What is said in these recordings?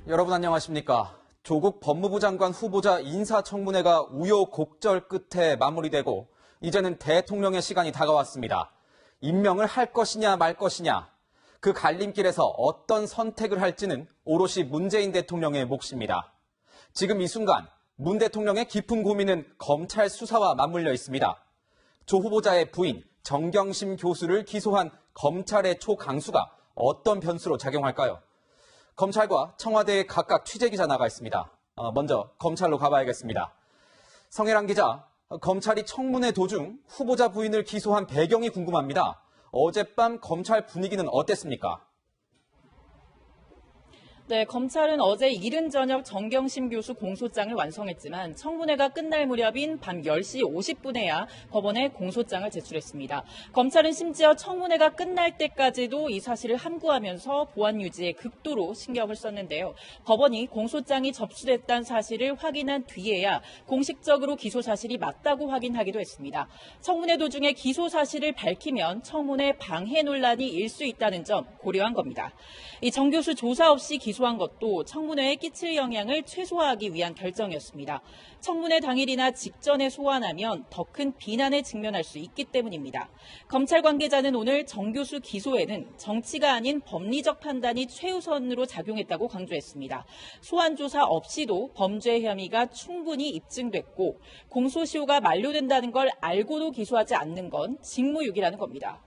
여러분 안녕하십니까. 조국 법무부 장관 후보자 인사청문회가 우여곡절 끝에 마무리되고 이제는 대통령의 시간이 다가왔습니다. 임명을 할 것이냐 말 것이냐, 그 갈림길에서 어떤 선택을 할지는 오롯이 문재인 대통령의 몫입니다. 지금 이 순간 문 대통령의 깊은 고민은 검찰 수사와 맞물려 있습니다. 조 후보자의 부인 정경심 교수를 기소한 검찰의 초강수가 어떤 변수로 작용할까요? 검찰과 청와대에 각각 취재기자 나가 있습니다. 먼저 검찰로 가봐야겠습니다. 성혜란 기자, 검찰이 청문회 도중 후보자 부인을 기소한 배경이 궁금합니다. 어젯밤 검찰 분위기는 어땠습니까? 네, 검찰은 어제 이른 저녁 정경심 교수 공소장을 완성했지만 청문회가 끝날 무렵인 밤 10시 50분에야 법원에 공소장을 제출했습니다. 검찰은 심지어 청문회가 끝날 때까지도 이 사실을 함구하면서 보안 유지에 극도로 신경을 썼는데요. 법원이 공소장이 접수됐다는 사실을 확인한 뒤에야 공식적으로 기소 사실이 맞다고 확인하기도 했습니다. 청문회 도중에 기소 사실을 밝히면 청문회 방해 논란이 일 수 있다는 점 고려한 겁니다. 이 정 교수 조사 없이 기소한 것도 청문회에 끼칠 영향을 최소화하기 위한 결정이었습니다. 청문회 당일이나 직전에 소환하면 더 큰 비난에 직면할 수 있기 때문입니다. 검찰 관계자는 오늘 정 교수 기소에는 정치가 아닌 법리적 판단이 최우선으로 작용했다고 강조했습니다. 소환 조사 없이도 범죄 혐의가 충분히 입증됐고 공소시효가 만료된다는 걸 알고도 기소하지 않는 건 직무유기라는 겁니다.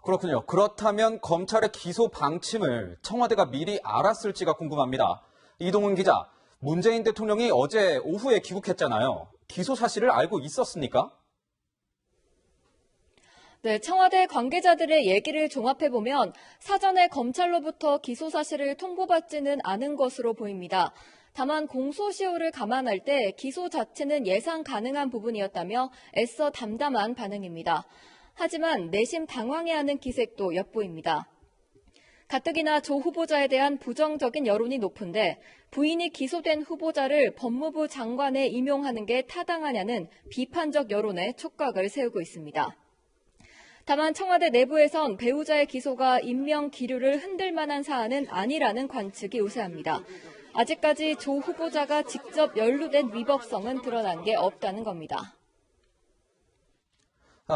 그렇군요. 그렇다면 검찰의 기소 방침을 청와대가 미리 알았을지가 궁금합니다. 이동훈 기자, 문재인 대통령이 어제 오후에 귀국했잖아요. 기소 사실을 알고 있었습니까? 네, 청와대 관계자들의 얘기를 종합해보면 사전에 검찰로부터 기소 사실을 통보받지는 않은 것으로 보입니다. 다만 공소시효를 감안할 때 기소 자체는 예상 가능한 부분이었다며 애써 담담한 반응입니다. 하지만 내심 당황해하는 기색도 엿보입니다. 가뜩이나 조 후보자에 대한 부정적인 여론이 높은데 부인이 기소된 후보자를 법무부 장관에 임용하는 게 타당하냐는 비판적 여론에 촉각을 세우고 있습니다. 다만 청와대 내부에선 배우자의 기소가 임명 기류를 흔들 만한 사안은 아니라는 관측이 우세합니다. 아직까지 조 후보자가 직접 연루된 위법성은 드러난 게 없다는 겁니다.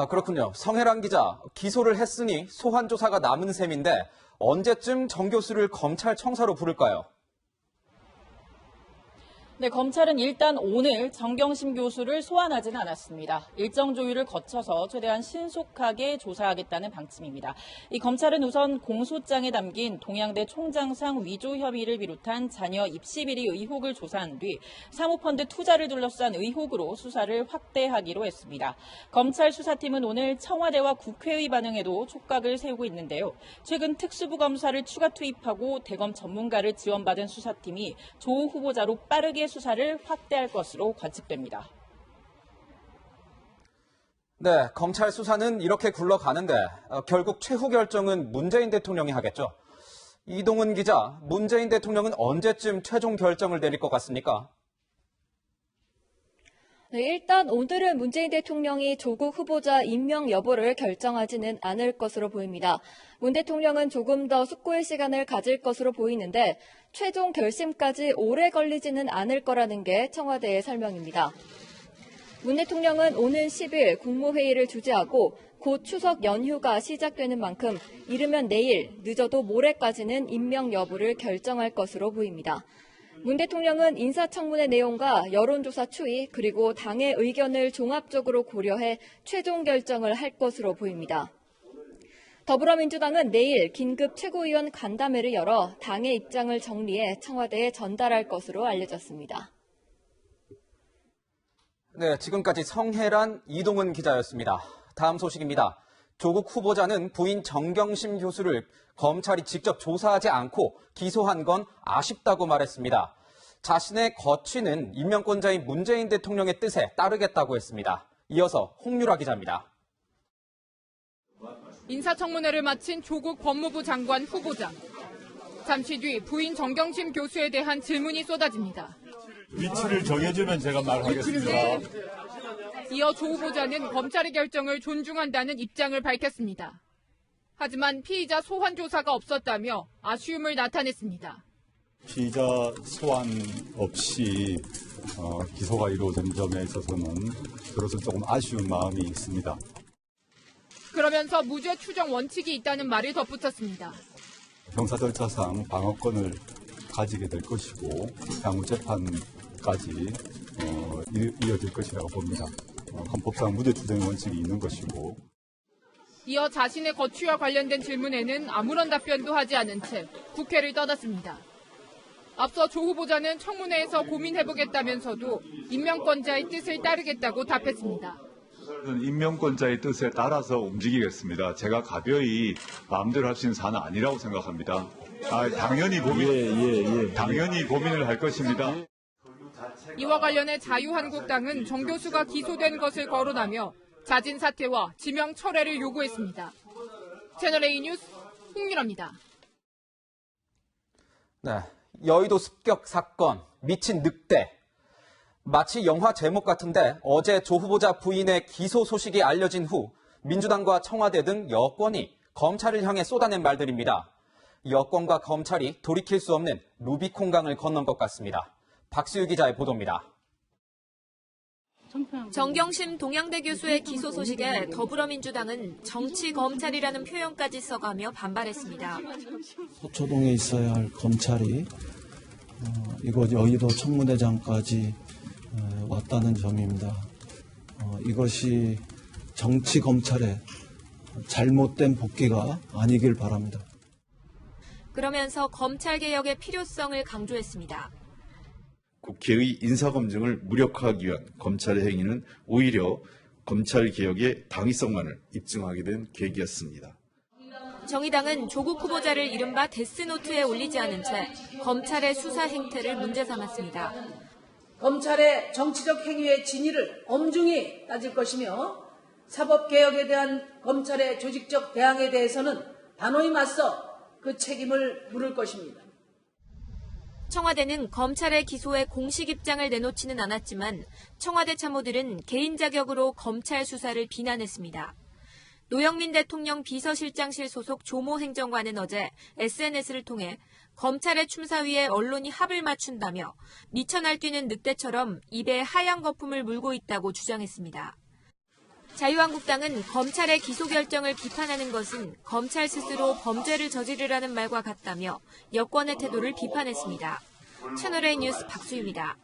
그렇군요. 성혜란 기자, 기소를 했으니 소환 조사가 남은 셈인데 언제쯤 정 교수를 검찰청사로 부를까요? 네, 검찰은 일단 오늘 정경심 교수를 소환하지는 않았습니다. 일정 조율을 거쳐서 최대한 신속하게 조사하겠다는 방침입니다. 이 검찰은 우선 공소장에 담긴 동양대 총장상 위조 혐의를 비롯한 자녀 입시 비리 의혹을 조사한 뒤 사모펀드 투자를 둘러싼 의혹으로 수사를 확대하기로 했습니다. 검찰 수사팀은 오늘 청와대와 국회의 반응에도 촉각을 세우고 있는데요. 최근 특수부 검사를 추가 투입하고 대검 전문가를 지원받은 수사팀이 조 후보자로 빠르게 수사를 확대할 것으로 관측됩니다. 네, 검찰 수사는 이렇게 굴러가는데 결국 최후 결정은 문재인 대통령이 하겠죠. 이동훈 기자, 문재인 대통령은 언제쯤 최종 결정을 내릴 것 같습니까? 네, 일단 오늘은 문재인 대통령이 조국 후보자 임명 여부를 결정하지는 않을 것으로 보입니다. 문 대통령은 조금 더 숙고의 시간을 가질 것으로 보이는데 최종 결심까지 오래 걸리지는 않을 거라는 게 청와대의 설명입니다. 문 대통령은 오는 10일 국무회의를 주재하고 곧 추석 연휴가 시작되는 만큼 이르면 내일, 늦어도 모레까지는 임명 여부를 결정할 것으로 보입니다. 문 대통령은 인사청문회 내용과 여론조사 추이 그리고 당의 의견을 종합적으로 고려해 최종 결정을 할 것으로 보입니다. 더불어민주당은 내일 긴급 최고위원 간담회를 열어 당의 입장을 정리해 청와대에 전달할 것으로 알려졌습니다. 네, 지금까지 성혜란, 이동훈 기자였습니다. 다음 소식입니다. 조국 후보자는 부인 정경심 교수를 검찰이 직접 조사하지 않고 기소한 건 아쉽다고 말했습니다. 자신의 거취는 임명권자인 문재인 대통령의 뜻에 따르겠다고 했습니다. 이어서 홍유라 기자입니다. 인사청문회를 마친 조국 법무부 장관 후보자. 잠시 뒤 부인 정경심 교수에 대한 질문이 쏟아집니다. 위치를 정해주면 제가 말하겠습니다. 이어 조 후보자는 검찰의 결정을 존중한다는 입장을 밝혔습니다. 하지만 피의자 소환 조사가 없었다며 아쉬움을 나타냈습니다. 피의자 소환 없이 기소가 이루어진 점에 있어서는 그래서 조금 아쉬운 마음이 있습니다. 그러면서 무죄 추정 원칙이 있다는 말을 덧붙였습니다. 형사 절차상 방어권을 가지게 될 것이고 향후 재판까지 이어질 것이라고 봅니다. 헌법상 무죄 추정 원칙이 있는 것이고. 이어 자신의 거취와 관련된 질문에는 아무런 답변도 하지 않은 채 국회를 떠났습니다. 앞서 조 후보자는 청문회에서 고민해보겠다면서도 임명권자의 뜻을 따르겠다고 답했습니다. 저는 임명권자의 뜻에 따라서 움직이겠습니다. 제가 가벼이 마음대로 할 수 있는 사안은 아니라고 생각합니다. 당연히 고민을 할 것입니다. 이와 관련해 자유한국당은 정 교수가 기소된 것을 거론하며 자진 사퇴와 지명 철회를 요구했습니다. 채널A 뉴스 홍윤아입니다. 네, 여의도 습격 사건, 미친 늑대. 마치 영화 제목 같은데 어제 조 후보자 부인의 기소 소식이 알려진 후 민주당과 청와대 등 여권이 검찰을 향해 쏟아낸 말들입니다. 여권과 검찰이 돌이킬 수 없는 루비콘강을 건넌 것 같습니다. 박수유 기자의 보도입니다. 정경심 동양대 교수의 기소 소식에 더불어민주당은 정치 검찰이라는 표현까지 써가며 반발했습니다. 서초동에 있어야 할 검찰이 이곳 여의도 청문회장까지 왔다는 점입니다. 이것이 정치 검찰의 잘못된 복귀가 아니길 바랍니다. 그러면서 검찰개혁의 필요성을 강조했습니다. 국회의 인사검증을 무력화하기 위한 검찰의 행위는 오히려 검찰개혁의 당위성만을 입증하게 된 계기였습니다. 정의당은 조국 후보자를 이른바 데스노트에 올리지 않은 채 검찰의 수사 행태를 문제 삼았습니다. 검찰의 정치적 행위의 진위를 엄중히 따질 것이며 사법개혁에 대한 검찰의 조직적 대항에 대해서는 단호히 맞서 그 책임을 물을 것입니다. 청와대는 검찰의 기소에 공식 입장을 내놓지는 않았지만 청와대 참모들은 개인 자격으로 검찰 수사를 비난했습니다. 노영민 대통령 비서실장실 소속 조모 행정관은 어제 SNS를 통해 검찰의 참사위에 언론이 합을 맞춘다며 미쳐 날뛰는 늑대처럼 입에 하얀 거품을 물고 있다고 주장했습니다. 자유한국당은 검찰의 기소 결정을 비판하는 것은 검찰 스스로 범죄를 저지르라는 말과 같다며 여권의 태도를 비판했습니다. 채널A 뉴스 박수유입니다.